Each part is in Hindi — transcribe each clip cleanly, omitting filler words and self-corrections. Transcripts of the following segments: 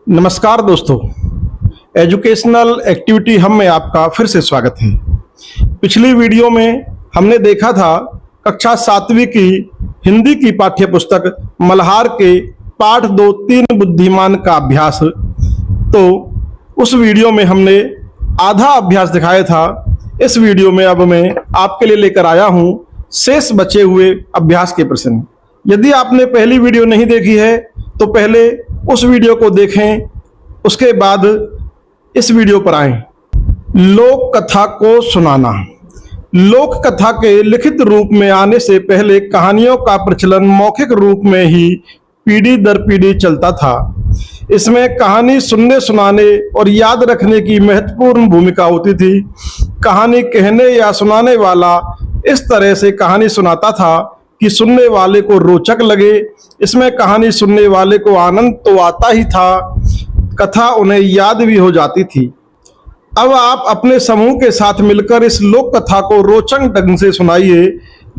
नमस्कार दोस्तों, एजुकेशनल एक्टिविटी हम में आपका फिर से स्वागत है। पिछली वीडियो में हमने देखा था कक्षा 7वीं की हिंदी की पाठ्य पुस्तक मल्हार के पाठ 2 तीन बुद्धिमान का अभ्यास। तो उस वीडियो में हमने आधा अभ्यास दिखाया था। इस वीडियो में अब मैं आपके लिए लेकर आया हूं शेष बचे हुए अभ्यास के प्रश्न। यदि आपने पहली वीडियो नहीं देखी है तो पहले उस वीडियो को देखें, उसके बाद इस वीडियो पर आएं। लोक कथा को सुनाना। लोक कथा के लिखित रूप में आने से पहले कहानियों का प्रचलन मौखिक रूप में ही पीढ़ी दर पीढ़ी चलता था। इसमें कहानी सुनने सुनाने और याद रखने की महत्वपूर्ण भूमिका होती थी। कहानी कहने या सुनाने वाला इस तरह से कहानी सुनाता था कि सुनने वाले को रोचक लगे। इसमें कहानी सुनने वाले को आनंद तो आता ही था, कथा उन्हें याद भी हो जाती थी। अब आप अपने समूह के साथ मिलकर इस लोक कथा को रोचक ढंग से सुनाइए।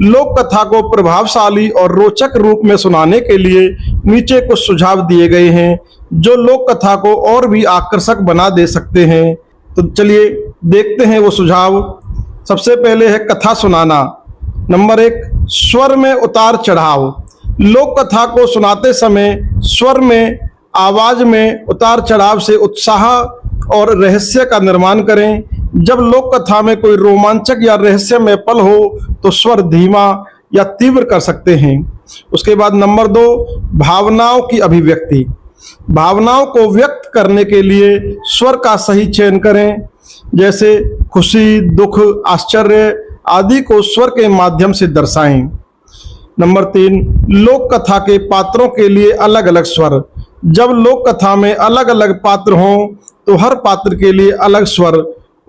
लोक कथा को प्रभावशाली और रोचक रूप में सुनाने के लिए नीचे कुछ सुझाव दिए गए हैं जो लोक कथा को और भी आकर्षक बना दे सकते हैं। तो चलिए देखते हैं वो सुझाव। सबसे पहले है कथा सुनाना। नंबर 1, स्वर में उतार चढ़ाव। लोक कथा को सुनाते समय स्वर में, आवाज में उतार चढ़ाव से उत्साह और रहस्य का निर्माण करें। जब लोक कथा में कोई रोमांचक या रहस्यमय पल हो तो स्वर धीमा या तीव्र कर सकते हैं। उसके बाद नंबर 2, भावनाओं की अभिव्यक्ति। भावनाओं को व्यक्त करने के लिए स्वर का सही चयन करें, जैसे खुशी, दुख, आश्चर्य आदि को स्वर के माध्यम से दर्शाएं। नंबर 3, लोक कथा के पात्रों के लिए अलग अलग स्वर। जब लोक कथा में अलग अलग पात्र हों तो हर पात्र के लिए अलग स्वर,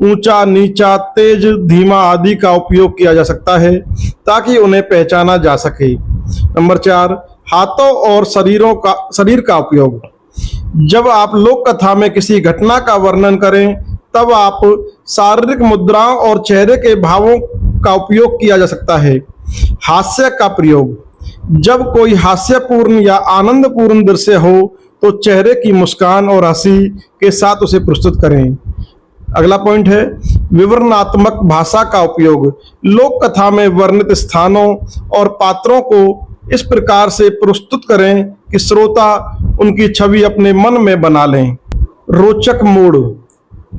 ऊंचा, नीचा, तेज, धीमा आदि का उपयोग किया जा सकता है ताकि उन्हें पहचाना जा सके। नंबर 4, हाथों और शरीर का उपयोग। जब आप लोक कथा में किसी घटना का वर्णन करें तब आप शारीरिक मुद्राओं और चेहरे के भावों का उपयोग किया जा सकता है। हास्य का प्रयोग। जब कोई हास्यपूर्ण या आनंदपूर्ण दृश्य हो तो चेहरे की मुस्कान और हंसी के साथ उसे प्रस्तुत करें। अगला पॉइंट है विवरणात्मक भाषा का उपयोग। लोक कथा में वर्णित स्थानों और पात्रों को इस प्रकार से प्रस्तुत करें कि श्रोता उनकी छवि अपने मन में बना लें। रोचक मोड़।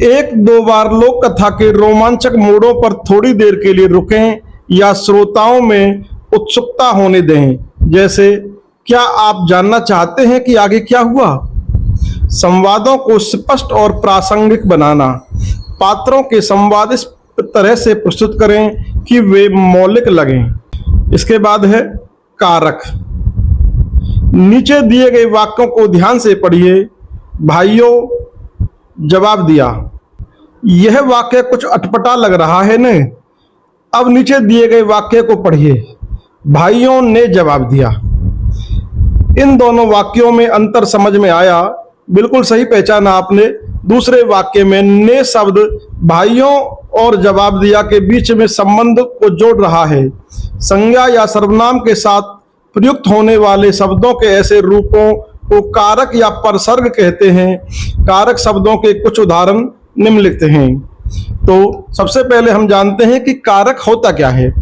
1-2 बार लोक कथा के रोमांचक मोड़ों पर थोड़ी देर के लिए रुकें या श्रोताओं में उत्सुकता होने दें, जैसे क्या आप जानना चाहते हैं कि आगे क्या हुआ। संवादों को स्पष्ट और प्रासंगिक बनाना। पात्रों के संवाद इस तरह से प्रस्तुत करें कि वे मौलिक लगें। इसके बाद है कारक। नीचे दिए गए वाक्यों को ध्यान से पढ़िए। भाइयों, जवाब दिया। यह वाक्य कुछ अटपटा लग रहा है न? अब नीचे दिए गए वाक्य को पढ़िए। भाइयों ने जवाब दिया। इन दोनों वाक्यों में अंतर समझ में आया? बिल्कुल सही पहचाना आपने। दूसरे वाक्य में ने शब्द भाइयों और जवाब दिया के बीच में संबंध को जोड़ रहा है। संज्ञा या सर्वनाम के साथ प्रयुक्त होने वाले शब्दों के ऐसे रूपों को कारक या परसर्ग कहते हैं। कारक शब्दों के कुछ उदाहरण निम्नलिखित हैं। तो सबसे पहले हम जानते हैं कि कारक होता क्या है।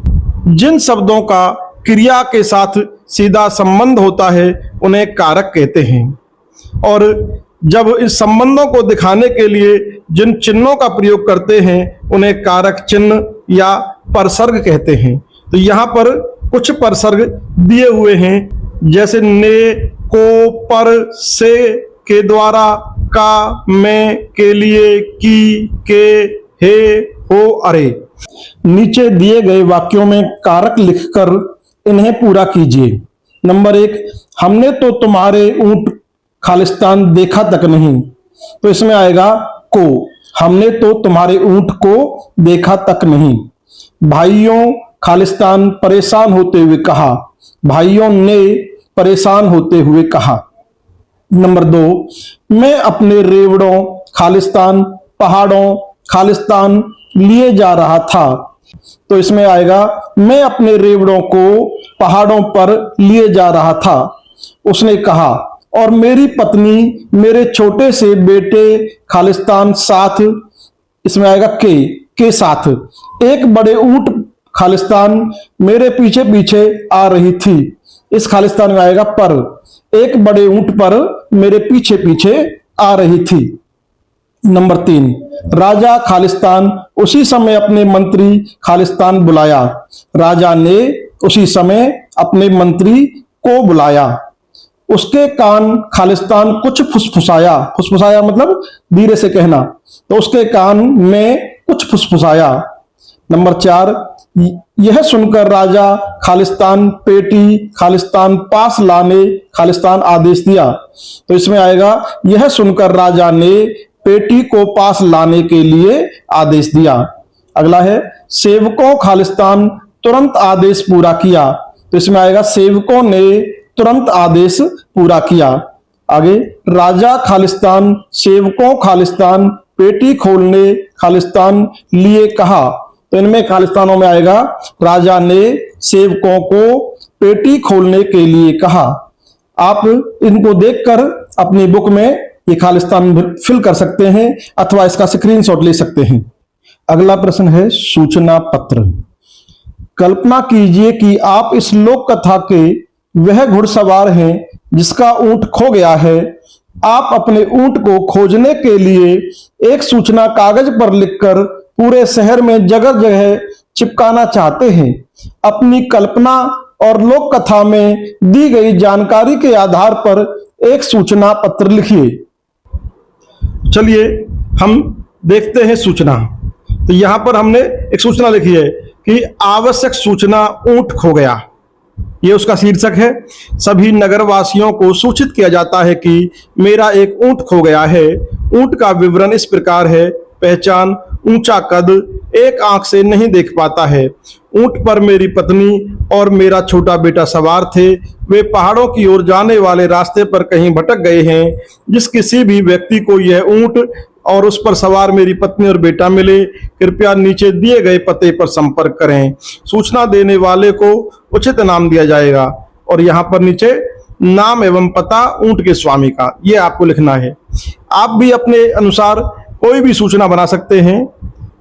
जिन शब्दों का क्रिया के साथ सीधा संबंध होता है उन्हें कारक कहते हैं, और जब इस संबंधों को दिखाने के लिए जिन चिन्हों का प्रयोग करते हैं उन्हें कारक चिन्ह या परसर्ग कहते हैं। तो यहाँ पर कुछ परसर्ग दिए हुए हैं, जैसे ने, को, पर, से के द्वारा, का, में, के लिए, की, के, हे, हो, अरे। नीचे दिए गए वाक्यों में कारक लिखकर इन्हें पूरा कीजिए। नंबर 1, हमने तो तुम्हारे ऊंट खालिस्तान देखा तक नहीं। तो इसमें आएगा को। हमने तो तुम्हारे ऊंट को देखा तक नहीं। भाइयों, खालिस्तान परेशान होते हुए कहा। भाइयों ने परेशान होते हुए कहा। नंबर 2, मैं अपने रेवड़ों खालिस्तान, पहाड़ों खालिस्तान लिए जा रहा था। तो इसमें आएगा मैं अपने रेवड़ों को पहाड़ों पर लिए जा रहा था। उसने कहा और मेरी पत्नी मेरे छोटे से बेटे खालिस्तान साथ, इसमें आएगा के साथ, एक बड़े ऊंट खालिस्तान मेरे पीछे पीछे आ रही थी। इस खालिस्तान में आएगा पर, एक बड़े ऊंट पर मेरे पीछे पीछे आ रही थी। नंबर 3, राजा खालिस्तान उसी समय अपने मंत्री खालिस्तान बुलाया। राजा ने उसी समय अपने मंत्री को बुलाया। उसके कान खालिस्तान कुछ फुसफुसाया, फुसफुसाया मतलब धीरे से कहना, तो उसके कान में कुछ फुसफुसाया। नंबर 4, यह सुनकर राजा खालिस्तान पेटी खालिस्तान पास लाने खालिस्तान आदेश दिया। तो इसमें आएगा यह सुनकर राजा ने पेटी को पास लाने के लिए आदेश दिया। अगला है सेवकों खालिस्तान तुरंत आदेश पूरा किया। तो इसमें आएगा सेवकों ने तुरंत आदेश पूरा किया। आगे राजा खालिस्तान सेवकों खालिस्तान पेटी खोलने खालिस्तान लिए कहा। तो इनमें खालिस्तानों में आएगा राजा ने सेवकों को पेटी खोलने के लिए कहा। आप इनको देखकर अपनी बुक में ये खालिस्तान फिल कर सकते हैं अथवा इसका स्क्रीनशॉट ले सकते हैं। अगला प्रश्न है सूचना पत्र। कल्पना कीजिए कि आप इस लोक कथा के वह घुड़सवार हैं जिसका ऊंट खो गया है। आप अपने ऊंट को खोजने के लिए एक सूचना कागज पर लिखकर पूरे शहर में जगह जगह चिपकाना चाहते हैं। अपनी कल्पना और लोक कथा में दी गई जानकारी के आधार पर एक सूचना पत्र लिखिए। चलिए हम देखते हैं सूचना। तो यहां पर हमने एक सूचना लिखी है कि आवश्यक सूचना ऊंट खो गया, ये उसका शीर्षक है। सभी नगरवासियों को सूचित किया जाता है कि मेरा एक ऊंट खो गया है। ऊंट का विवरण इस प्रकार है। पहचान, ऊंचा कद, एक आंख से नहीं देख पाता है। ऊंट पर मेरी पत्नी और मेरा छोटा बेटा सवार थे। वे पहाड़ों की ओर जाने वाले रास्ते पर कहीं भटक गए हैं। जिस किसी भी व्यक्ति को यह ऊंट और उस पर सवार मेरी पत्नी और बेटा मिले, कृपया नीचे दिए गए पते पर संपर्क करें। सूचना देने वाले को उचित नाम दिया जाएगा और यहाँ पर नीचे नाम एवं पता ऊंट के स्वामी का, ये आपको लिखना है। आप भी अपने अनुसार कोई भी सूचना बना सकते हैं।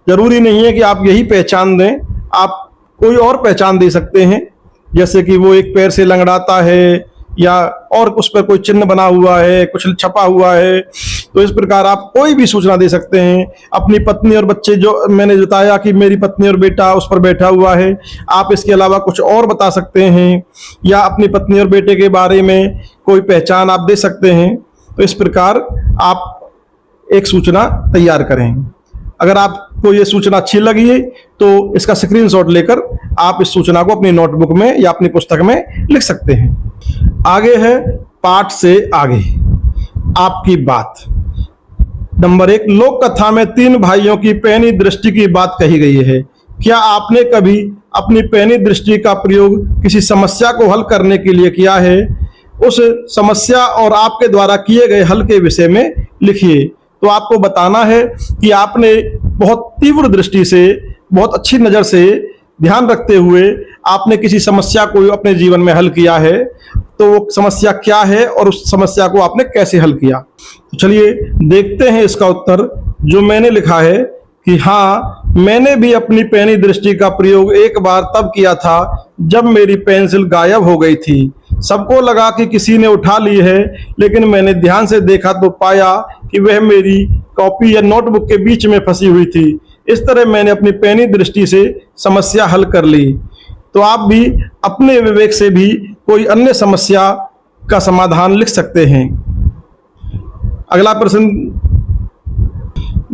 जरूरी नहीं है कि आप यही पहचान दें, आप कोई और पहचान दे सकते हैं, जैसे कि वो एक पैर से लंगड़ाता है या और उस पर कोई चिन्ह बना हुआ है, कुछ छपा हुआ है। तो इस प्रकार आप कोई भी सूचना दे सकते हैं। अपनी पत्नी और बच्चे, जो मैंने बताया कि मेरी पत्नी और बेटा उस पर बैठा हुआ है, आप इसके अलावा कुछ और बता सकते हैं या अपनी पत्नी और बेटे के बारे में कोई पहचान आप दे सकते हैं। तो इस प्रकार आप एक सूचना तैयार करें। अगर आपको ये सूचना अच्छी लगी है तो इसका स्क्रीनशॉट लेकर आप इस सूचना को अपनी नोटबुक में या अपनी पुस्तक में लिख सकते हैं। आगे है पाठ से आगे आपकी बात। नंबर 1, लोक कथा में 3 भाइयों की पैनी दृष्टि की बात कही गई है। क्या आपने कभी अपनी पैनी दृष्टि का प्रयोग किसी समस्या को हल करने के लिए किया है? उस समस्या और आपके द्वारा किए गए हल के विषय में लिखिए। तो आपको बताना है कि आपने बहुत तीव्र दृष्टि से, बहुत अच्छी नज़र से ध्यान रखते हुए आपने किसी समस्या को अपने जीवन में हल किया है। तो वो समस्या क्या है और उस समस्या को आपने कैसे हल किया। तो चलिए देखते हैं इसका उत्तर। जो मैंने लिखा है कि हाँ, मैंने भी अपनी पैनी दृष्टि का प्रयोग एक बार तब किया था जब मेरी पेंसिल गायब हो गई थी। सबको लगा कि किसी ने उठा ली है, लेकिन मैंने ध्यान से देखा तो पाया कि वह मेरी कॉपी या नोटबुक के बीच में फंसी हुई थी। इस तरह मैंने अपनी पैनी दृष्टि से समस्या हल कर ली। तो आप भी अपने विवेक से भी कोई अन्य समस्या का समाधान लिख सकते हैं। अगला प्रश्न,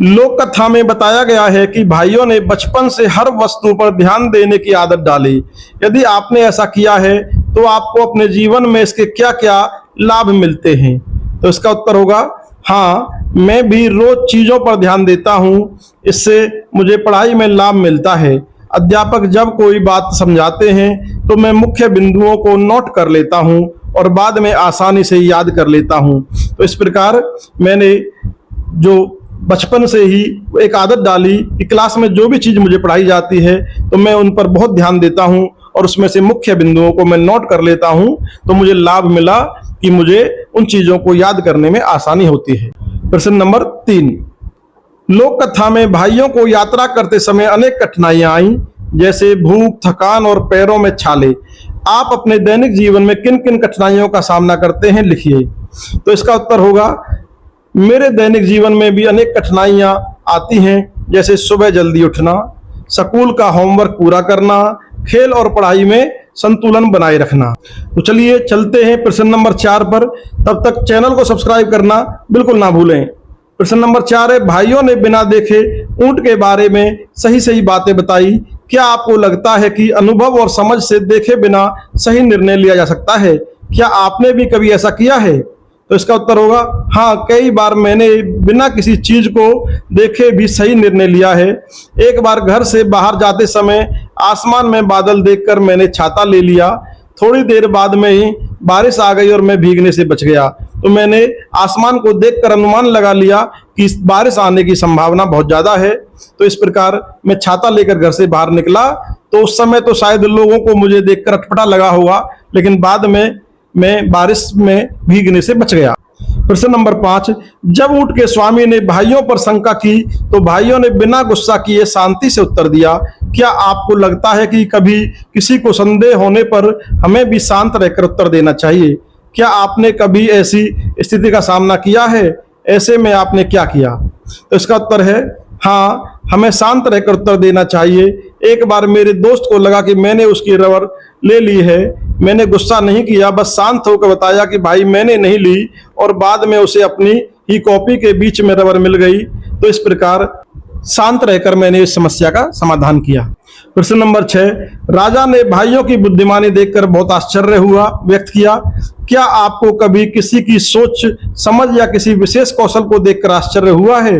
लोक कथा में बताया गया है कि भाइयों ने बचपन से हर वस्तु पर ध्यान देने की आदत डाली। यदि आपने ऐसा किया है तो आपको अपने जीवन में इसके क्या क्या लाभ मिलते हैं? तो इसका उत्तर होगा हाँ, मैं भी रोज चीजों पर ध्यान देता हूँ, इससे मुझे पढ़ाई में लाभ मिलता है। अध्यापक जब कोई बात समझाते हैं तो मैं मुख्य बिंदुओं को नोट कर लेता हूँ और बाद में आसानी से याद कर लेता हूँ। तो इस प्रकार मैंने जो बचपन से ही एक आदत डाली कि क्लास में जो भी चीज़ मुझे पढ़ाई जाती है तो मैं उन पर बहुत ध्यान देता हूँ और उसमें से मुख्य बिंदुओं को मैं नोट कर लेता हूँ। तो मुझे लाभ मिला कि मुझे उन चीजों को याद करने में आसानी होती है। प्रश्न नंबर 3, लोक कथा में भाइयों को यात्रा करते समय अनेक कठिनाइयां आई, जैसे भूख, थकान और पैरों में छाले। आप अपने दैनिक जीवन में किन किन कठिनाइयों का सामना करते हैं, लिखिए। तो इसका उत्तर होगा, मेरे दैनिक जीवन में भी अनेक कठिनाइयां आती हैं, जैसे सुबह जल्दी उठना, स्कूल का होमवर्क पूरा करना, खेल और पढ़ाई में संतुलन बनाए रखना। तो चलिए चलते हैं प्रश्न नंबर 4 पर। तब तक चैनल को सब्सक्राइब करना बिल्कुल ना भूलें। प्रश्न नंबर 4 है, भाइयों ने बिना देखे ऊंट के बारे में सही सही बातें बताई। क्या आपको लगता है कि अनुभव और समझ से देखे बिना सही निर्णय लिया जा सकता है? क्या आपने भी कभी ऐसा किया है? तो इसका उत्तर होगा हाँ, कई बार मैंने बिना किसी चीज को देखे भी सही निर्णय लिया है। एक बार घर से बाहर जाते समय आसमान में बादल देखकर मैंने छाता ले लिया। थोड़ी देर बाद में ही बारिश आ गई और मैं भीगने से बच गया। तो मैंने आसमान को देखकर अनुमान लगा लिया कि बारिश आने की संभावना बहुत ज्यादा है। तो इस प्रकार मैं छाता लेकर घर से बाहर निकला। तो उस समय तो शायद लोगों को मुझे देखकर अटपटा लगा होगा, लेकिन बाद में मैं बारिश में भीगने से बच गया। प्रश्न नंबर 5, जब ऊंट के स्वामी ने भाइयों पर शंका की तो भाइयों ने बिना गुस्सा किए शांति से उत्तर दिया। क्या आपको लगता है कि कभी किसी को संदेह होने पर हमें भी शांत रहकर उत्तर देना चाहिए? क्या आपने कभी ऐसी स्थिति का सामना किया है? ऐसे में आपने क्या किया? तो इसका उत्तर है हाँ, हमें शांत रहकर उत्तर देना चाहिए। एक बार मेरे दोस्त को लगा कि मैंने उसकी रबर ले ली है। मैंने गुस्सा नहीं किया, बस शांत होकर बताया कि भाई मैंने नहीं ली, और बाद में उसे अपनी ही कॉपी के बीच में रबर मिल गई। तो इस प्रकार शांत रहकर मैंने इस समस्या का समाधान किया। प्रश्न नंबर 6, राजा ने भाइयों की बुद्धिमानी देखकर बहुत आश्चर्य व्यक्त किया। क्या आपको कभी किसी की सोच समझ या किसी विशेष कौशल को देखकर आश्चर्य हुआ है?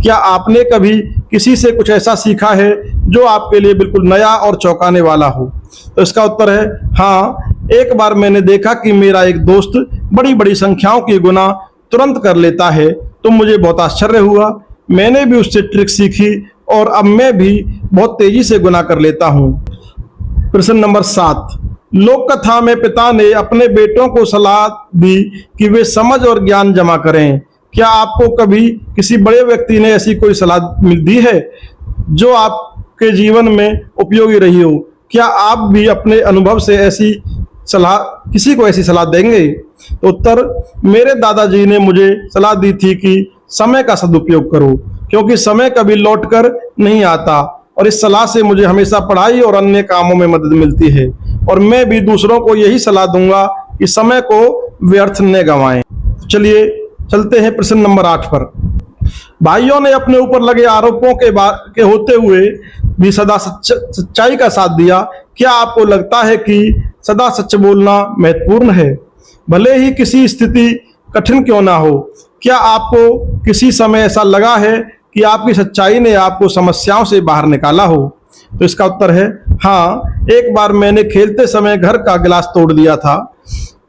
क्या आपने कभी किसी से कुछ ऐसा सीखा है जो आपके लिए बिल्कुल नया और चौंकाने वाला हो? तो इसका उत्तर है हाँ, एक बार मैंने देखा कि मेरा एक दोस्त बड़ी बड़ी संख्याओं की गुणा तुरंत कर लेता है। तो मुझे बहुत आश्चर्य हुआ। मैंने भी उससे ट्रिक सीखी और अब मैं भी बहुत तेजी से गुना कर लेता हूं। प्रश्न नंबर 7, लोक कथा में पिता ने अपने बेटों को सलाह दी कि वे समझ और ज्ञान जमा करें। क्या आपको कभी किसी बड़े व्यक्ति ने ऐसी कोई सलाह दी है जो आपके जीवन में उपयोगी रही हो? क्या आप भी अपने अनुभव से ऐसी सलाह किसी को ऐसी सलाह देंगे? उत्तर, मेरे दादाजी ने मुझे सलाह दी थी कि समय का सदुपयोग करो, क्योंकि समय कभी लौट कर नहीं आता। और इस सलाह से मुझे हमेशा पढ़ाई और अन्य कामों में मदद मिलती है। और मैं भी दूसरों को यही सलाह दूंगा कि समय को व्यर्थ न गंवाएं। चलिए चलते हैं प्रश्न नंबर 8 पर। भाइयों ने अपने ऊपर लगे आरोपों के होते हुए भी सदा सच्चाई का साथ दिया। क्या आपको लगता है कि सदा सच बोलना महत्वपूर्ण है, भले ही किसी स्थिति कठिन क्यों ना हो? क्या आपको किसी समय ऐसा लगा है कि आपकी सच्चाई ने आपको समस्याओं से बाहर निकाला हो? तो इसका उत्तर है हाँ, एक बार मैंने खेलते समय घर का गिलास तोड़ दिया था।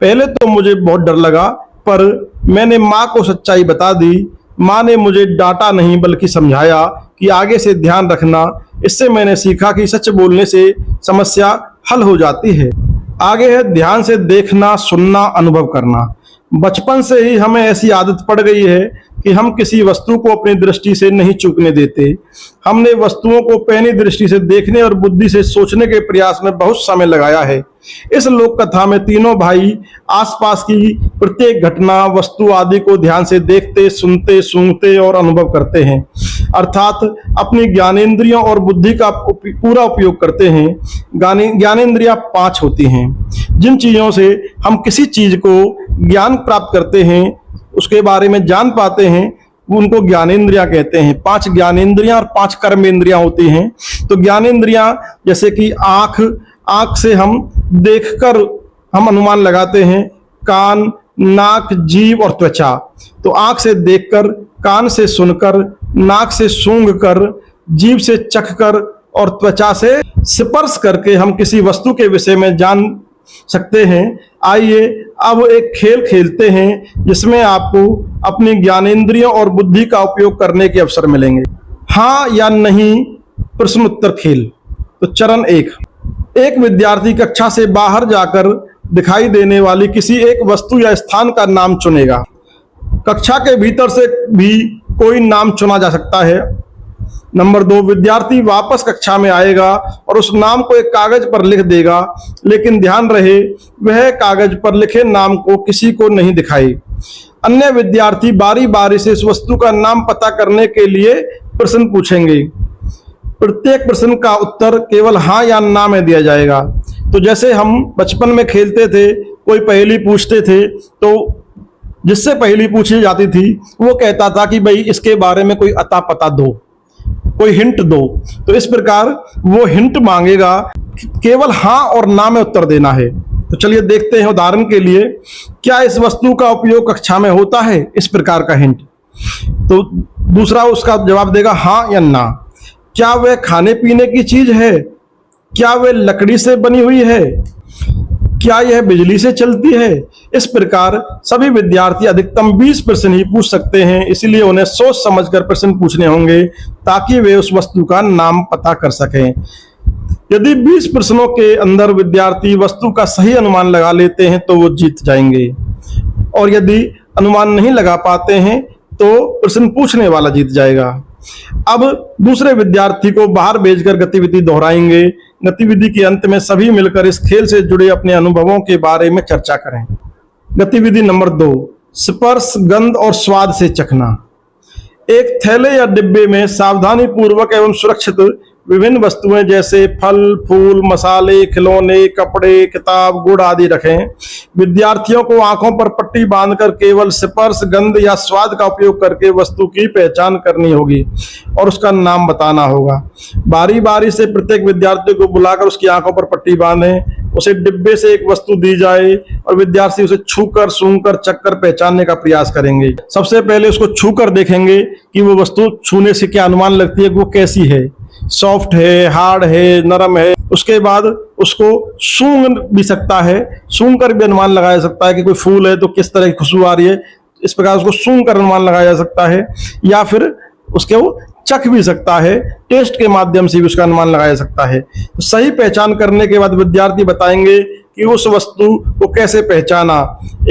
पहले तो मुझे बहुत डर लगा, पर मैंने माँ को सच्चाई बता दी। माँ ने मुझे डांटा नहीं बल्कि समझाया कि आगे से ध्यान रखना। इससे मैंने सीखा कि सच बोलने से समस्या हल हो जाती है। आगे है ध्यान से देखना, सुनना, अनुभव करना। बचपन से ही हमें ऐसी आदत पड़ गई है कि हम किसी वस्तु को अपनी दृष्टि से नहीं चूकने देते। हमने वस्तुओं को पैनी दृष्टि से देखने और बुद्धि से सोचने के प्रयास में बहुत समय लगाया है। इस लोक कथा में तीनों भाई आसपास की प्रत्येक घटना, वस्तु आदि को ध्यान से देखते, सुनते, सूंघते और अनुभव करते हैं, अर्थात अपनी ज्ञानेंद्रियों और बुद्धि का पूरा उपयोग करते हैं। ज्ञानेंद्रियां 5 होती हैं। जिन चीजों से हम किसी चीज को ज्ञान प्राप्त करते हैं, उसके बारे में जान पाते हैं, उनको ज्ञानेंद्रियां कहते हैं। 5 ज्ञानेंद्रियां और 5 कर्मेंद्रियां होती हैं। तो ज्ञानेंद्रियां जैसे कि आंख से हम देखकर हम अनुमान लगाते हैं। कान, नाक, जीभ और त्वचा। तो आंख से देखकर, कान से सुनकर, नाक से सूंघकर, जीभ से चखकर और त्वचा से स्पर्श करके हम किसी वस्तु के विषय में जान सकते हैं। आइए अब एक खेल खेलते हैं जिसमें आपको अपनी ज्ञानेंद्रियों और बुद्धि का उपयोग करने के अवसर मिलेंगे। हाँ या नहीं प्रश्न उत्तर खेल। तो चरण 1, एक विद्यार्थी कक्षा से बाहर जाकर दिखाई देने वाली किसी एक वस्तु या स्थान का नाम चुनेगा। कक्षा के भीतर से भी कोई नाम चुना जा सकता है। नंबर 2, विद्यार्थी वापस कक्षा में आएगा और उस नाम को एक कागज पर लिख देगा, लेकिन ध्यान रहे वह कागज पर लिखे नाम को किसी को नहीं दिखाए। अन्य विद्यार्थी बारी बारी से इस वस्तु का नाम पता करने के लिए प्रश्न पूछेंगे। प्रत्येक प्रश्न का उत्तर केवल हाँ या ना में दिया जाएगा। तो जैसे हम बचपन में खेलते थे, कोई पहेली पूछते थे, तो जिससे पहेली पूछी जाती थी वो कहता था कि भाई इसके बारे में कोई अता पता दो, कोई हिंट दो। तो इस प्रकार वो हिंट मांगेगा, केवल हाँ और ना में उत्तर देना है। तो चलिए देखते हैं उदाहरण के लिए, क्या इस वस्तु का उपयोग कक्षा में होता है, इस प्रकार का हिंट। तो दूसरा उसका जवाब देगा हाँ या ना। क्या वह खाने पीने की चीज है? क्या वह लकड़ी से बनी हुई है? क्या यह बिजली से चलती है? इस प्रकार सभी विद्यार्थी अधिकतम 20 प्रश्न ही पूछ सकते हैं, इसलिए उन्हें सोच समझकर प्रश्न पूछने होंगे ताकि वे उस वस्तु का नाम पता कर सकें। यदि 20 प्रश्नों के अंदर विद्यार्थी वस्तु का सही अनुमान लगा लेते हैं तो वो जीत जाएंगे, और यदि अनुमान नहीं लगा पाते हैं तो प्रश्न पूछने वाला जीत जाएगा। अब दूसरे विद्यार्थी को बाहर भेजकर गतिविधि दोहराएंगे। गतिविधि के अंत में सभी मिलकर इस खेल से जुड़े अपने अनुभवों के बारे में चर्चा करें। गतिविधि नंबर 2, स्पर्श, गंध और स्वाद से चखना। एक थैले या डिब्बे में सावधानी पूर्वक एवं सुरक्षित विभिन्न वस्तुएं जैसे फल, फूल, मसाले, खिलौने, कपड़े, किताब, गुड़ आदि रखें। विद्यार्थियों को आंखों पर पट्टी बांधकर केवल स्पर्श, गंध या स्वाद का उपयोग करके वस्तु की पहचान करनी होगी और उसका नाम बताना होगा। बारी बारी से प्रत्येक विद्यार्थी को बुलाकर उसकी आंखों पर पट्टी बांधें, उसे डिब्बे से एक वस्तु दी जाए और विद्यार्थी उसे छूकर, सूंघकर, चखकर पहचानने का प्रयास करेंगे। सबसे पहले उसको छूकर देखेंगे कि वो वस्तु छूने से क्या अनुमान लगती है, वो कैसी है, सॉफ्ट है, हार्ड है, नरम है। उसके बाद उसको सूंघ भी सकता है, सूंघ कर भी अनुमान लगाया जा सकता है कि कोई फूल है तो किस तरह की खुशबू आ रही है। इस प्रकार उसको सूंघ कर अनुमान लगाया जा सकता है, या फिर उसके वो चख भी सकता है, टेस्ट के माध्यम से भी उसका अनुमान लगाया जा सकता है। तो सही पहचान करने के बाद विद्यार्थी बताएंगे कि उस वस्तु को कैसे पहचाना।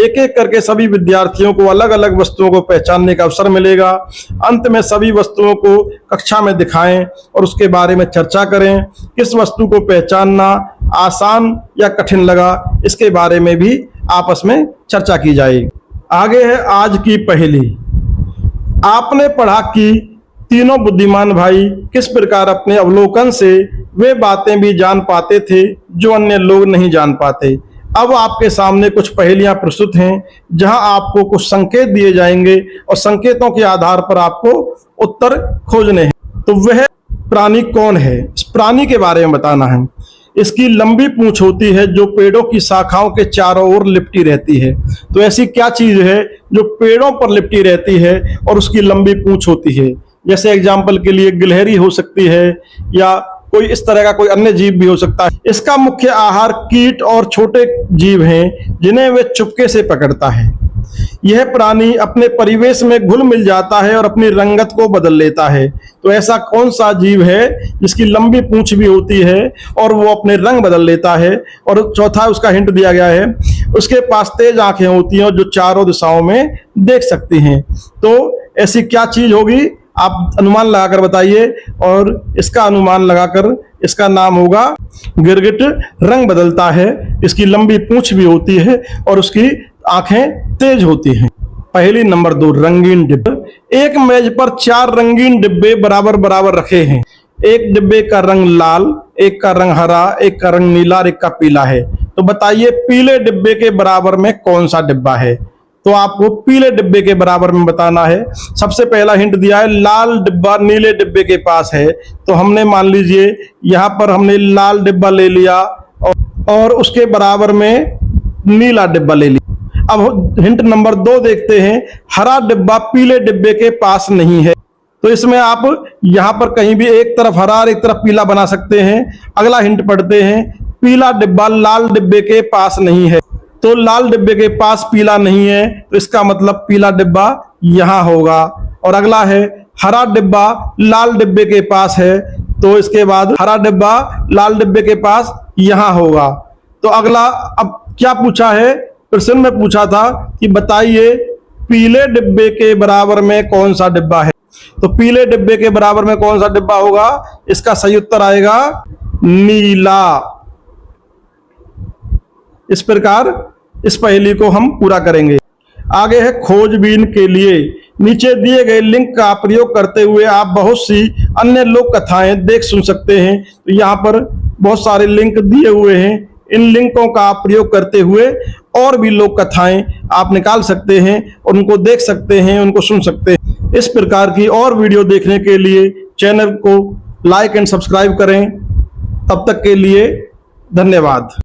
एक एक करके सभी विद्यार्थियों को अलग अलग वस्तुओं को पहचानने का अवसर मिलेगा। अंत में सभी वस्तुओं को कक्षा में दिखाएं और उसके बारे में चर्चा करें। किस वस्तु को पहचानना आसान या कठिन लगा, इसके बारे में भी आपस में चर्चा की जाएगी। आगे है आज की पहेली। आपने पढ़ा कि तीनों बुद्धिमान भाई किस प्रकार अपने अवलोकन से वे बातें भी जान पाते थे जो अन्य लोग नहीं जान पाते। अब आपके सामने कुछ पहेलियां प्रस्तुत हैं जहां आपको कुछ संकेत दिए जाएंगे और संकेतों के आधार पर आपको उत्तर खोजने हैं। तो वह प्राणी कौन है, इस प्राणी के बारे में बताना है। इसकी लंबी पूंछ होती है जो पेड़ों की शाखाओं के चारों ओर लिपटी रहती है। तो ऐसी क्या चीज है जो पेड़ों पर लिपटी रहती है और उसकी लंबी पूंछ होती है? जैसे एग्जाम्पल के लिए गिलहरी हो सकती है या कोई इस तरह का कोई अन्य जीव भी हो सकता है। इसका मुख्य आहार कीट और छोटे जीव हैं जिन्हें वे चुपके से पकड़ता है। यह प्राणी अपने परिवेश में घुल मिल जाता है और अपनी रंगत को बदल लेता है। तो ऐसा कौन सा जीव है जिसकी लंबी पूंछ भी होती है और वो अपने रंग बदल लेता है? और चौथा उसका हिंट दिया गया है, उसके पास तेज आंखें होती हैं जो चारों दिशाओं में देख सकती हैं। तो ऐसी क्या चीज होगी, आप अनुमान लगाकर बताइए, और इसका अनुमान लगाकर इसका नाम होगा गिरगिट। रंग बदलता है, इसकी लंबी पूंछ भी होती है और उसकी आंखें तेज होती हैं। पहेली नंबर 2, रंगीन डिब्बे। एक मेज पर 4 रंगीन डिब्बे बराबर बराबर रखे हैं। एक डिब्बे का रंग लाल, एक का रंग हरा, एक का रंग नीला और एक का पीला है। तो बताइए पीले डिब्बे के बराबर में कौन सा डिब्बा है? तो आपको पीले डिब्बे के बराबर में बताना है। सबसे पहला हिंट दिया है लाल डिब्बा नीले डिब्बे के पास है। तो हमने मान लीजिए यहाँ पर हमने लाल डिब्बा ले लिया और उसके बराबर में नीला डिब्बा ले लिया। अब हिंट नंबर 2 देखते हैं। हरा डिब्बा पीले डिब्बे के पास नहीं है। तो इसमें आप यहाँ पर कहीं भी एक तरफ हरा और एक तरफ पीला बना सकते हैं। अगला हिंट पढ़ते हैं। पीला डिब्बा लाल डिब्बे के पास नहीं है। तो लाल डिब्बे के पास पीला नहीं है, तो इसका मतलब पीला डिब्बा यहाँ होगा। और अगला है हरा डिब्बा लाल डिब्बे के पास है, तो इसके बाद हरा डिब्बा लाल डिब्बे के पास यहाँ होगा। तो अगला अब क्या पूछा है? प्रश्न में पूछा था कि बताइए पीले डिब्बे के बराबर में कौन सा डिब्बा है। तो पीले डिब्बे के बराबर में कौन सा डिब्बा होगा? इसका सही उत्तर आएगा नीला। इस प्रकार इस पहेली को हम पूरा करेंगे। आगे है खोजबीन के लिए। नीचे दिए गए लिंक का प्रयोग करते हुए आप बहुत सी अन्य लोक कथाएं देख सुन सकते हैं। तो यहाँ पर बहुत सारे लिंक दिए हुए हैं। इन लिंकों का प्रयोग करते हुए और भी लोक कथाएं आप निकाल सकते हैं और उनको देख सकते हैं, उनको सुन सकते हैं। इस प्रकार की और वीडियो देखने के लिए चैनल को लाइक एंड सब्सक्राइब करें। तब तक के लिए धन्यवाद।